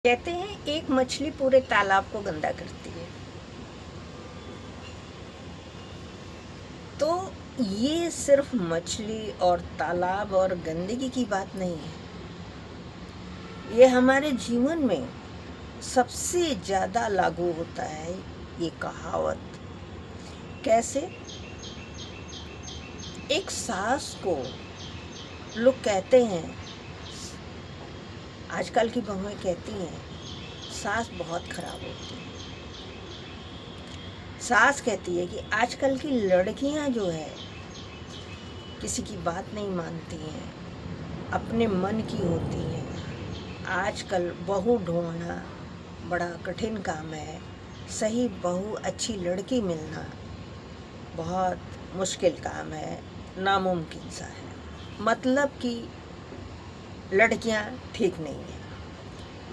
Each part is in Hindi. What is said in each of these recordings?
कहते हैं एक मछली पूरे तालाब को गंदा करती है। तो ये सिर्फ मछली और तालाब और गंदगी की बात नहीं है, ये हमारे जीवन में सबसे ज़्यादा लागू होता है। ये कहावत कैसे? एक सास को लोग कहते हैं, आजकल की बहुएं कहती हैं सास बहुत खराब होती है। सास कहती है कि आजकल की लड़कियां जो है किसी की बात नहीं मानती हैं, अपने मन की होती हैं। आजकल बहू ढूंढना बड़ा कठिन काम है। सही बहू, अच्छी लड़की मिलना बहुत मुश्किल काम है, नामुमकिन सा है। मतलब कि लड़कियां ठीक नहीं हैं।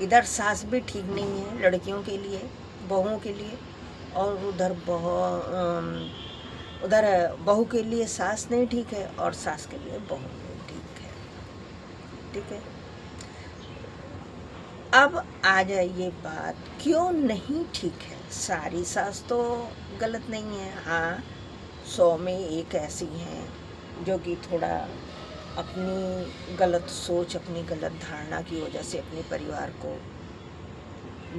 इधर सास भी ठीक नहीं है लड़कियों के लिए, बहुओं के लिए, और उधर बहू के लिए सास नहीं ठीक है और सास के लिए बहू नहीं ठीक है। ठीक है, अब आ जाइए बात क्यों नहीं ठीक है। सारी सास तो गलत नहीं है, हाँ 100 में एक ऐसी हैं जो कि थोड़ा अपनी गलत सोच, अपनी गलत धारणा की वजह से अपने परिवार को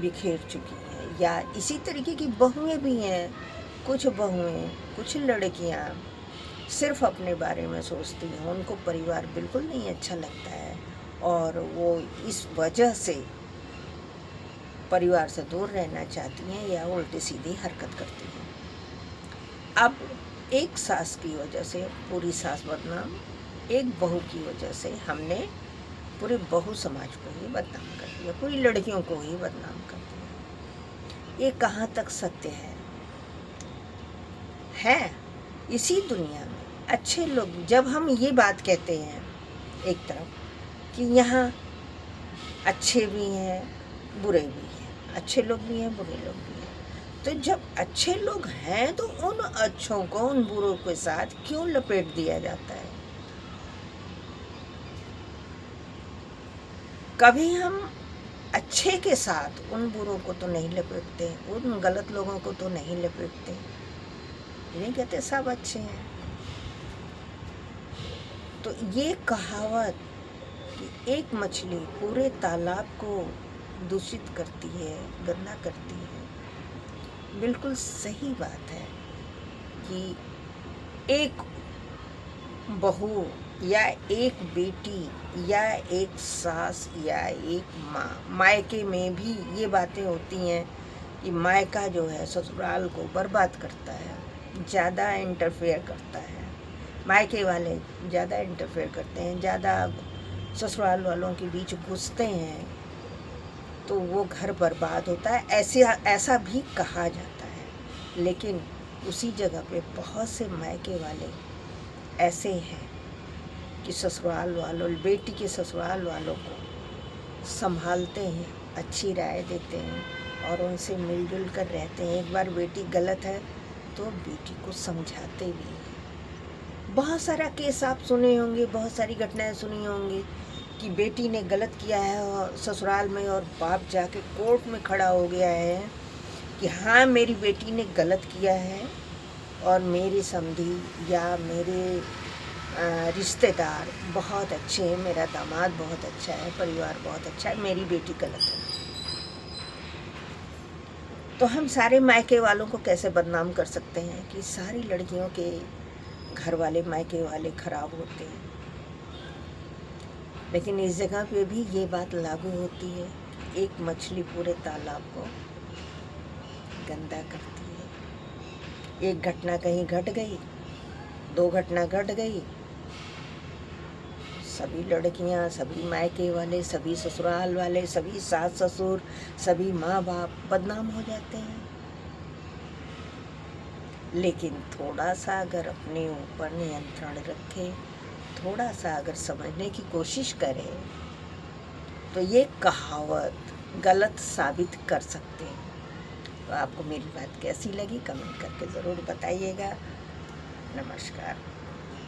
बिखेर चुकी हैं। या इसी तरीके की बहुएं भी हैं। कुछ बहुएं, कुछ लड़कियां सिर्फ अपने बारे में सोचती हैं, उनको परिवार बिल्कुल नहीं अच्छा लगता है और वो इस वजह से परिवार से दूर रहना चाहती हैं या उल्टी सीधी हरकत करती हैं। अब एक सास की वजह से पूरी सास बदनाम, एक बहू की वजह से हमने पूरे बहु समाज को ही बदनाम कर दिया, पूरी लड़कियों को ही बदनाम कर दिया। ये कहाँ तक सत्य है? इसी दुनिया में अच्छे लोग, जब हम ये बात कहते हैं एक तरफ कि यहाँ अच्छे भी हैं बुरे भी हैं, अच्छे लोग भी हैं बुरे लोग भी हैं, तो जब अच्छे लोग हैं तो उन अच्छों को उन बुरों के साथ क्यों लपेट दिया जाता है? कभी हम अच्छे के साथ उन बुरों को तो नहीं लपेटते, उन गलत लोगों को तो नहीं लपेटते। नहीं कहते सब अच्छे हैं। तो ये कहावत कि एक मछली पूरे तालाब को दूषित करती है, गंदा करती है, बिल्कुल सही बात है कि एक बहू या एक बेटी या एक सास या एक माँ, मायके में भी ये बातें होती हैं कि मायका जो है ससुराल को बर्बाद करता है, ज़्यादा इंटरफेयर करता है। मायके वाले ज़्यादा इंटरफेयर करते हैं, ज़्यादा ससुराल वालों के बीच घुसते हैं, तो वो घर बर्बाद होता है, ऐसा भी कहा जाता है। लेकिन उसी जगह पे बहुत से मायके वाले ऐसे हैं कि ससुराल वालों, बेटी के ससुराल वालों को संभालते हैं, अच्छी राय देते हैं और उनसे मिलजुल कर रहते हैं। एक बार बेटी गलत है तो बेटी को समझाते भी हैं। बहुत सारा केस आप सुने होंगे, बहुत सारी घटनाएं सुनी होंगी कि बेटी ने गलत किया है और ससुराल में, और बाप जाके कोर्ट में खड़ा हो गया है कि हाँ मेरी बेटी ने गलत किया है और मेरी समधी या मेरे रिश्तेदार बहुत अच्छे हैं, मेरा दामाद बहुत अच्छा है, परिवार बहुत अच्छा है, मेरी बेटी गलत है। तो हम सारे मायके वालों को कैसे बदनाम कर सकते हैं कि सारी लड़कियों के घर वाले, मायके वाले खराब होते हैं? लेकिन इस जगह पे भी ये बात लागू होती है, एक मछली पूरे तालाब को गंदा करती है। एक घटना कहीं घट गई, 2 घटना घट गई, सभी लड़कियां, सभी मायके वाले, सभी ससुराल वाले, सभी सास ससुर, सभी माँ बाप बदनाम हो जाते हैं। लेकिन थोड़ा सा अगर अपने ऊपर नियंत्रण रखें, थोड़ा सा अगर समझने की कोशिश करें, तो ये कहावत गलत साबित कर सकते हैं। तो आपको मेरी बात कैसी लगी कमेंट करके ज़रूर बताइएगा। नमस्कार।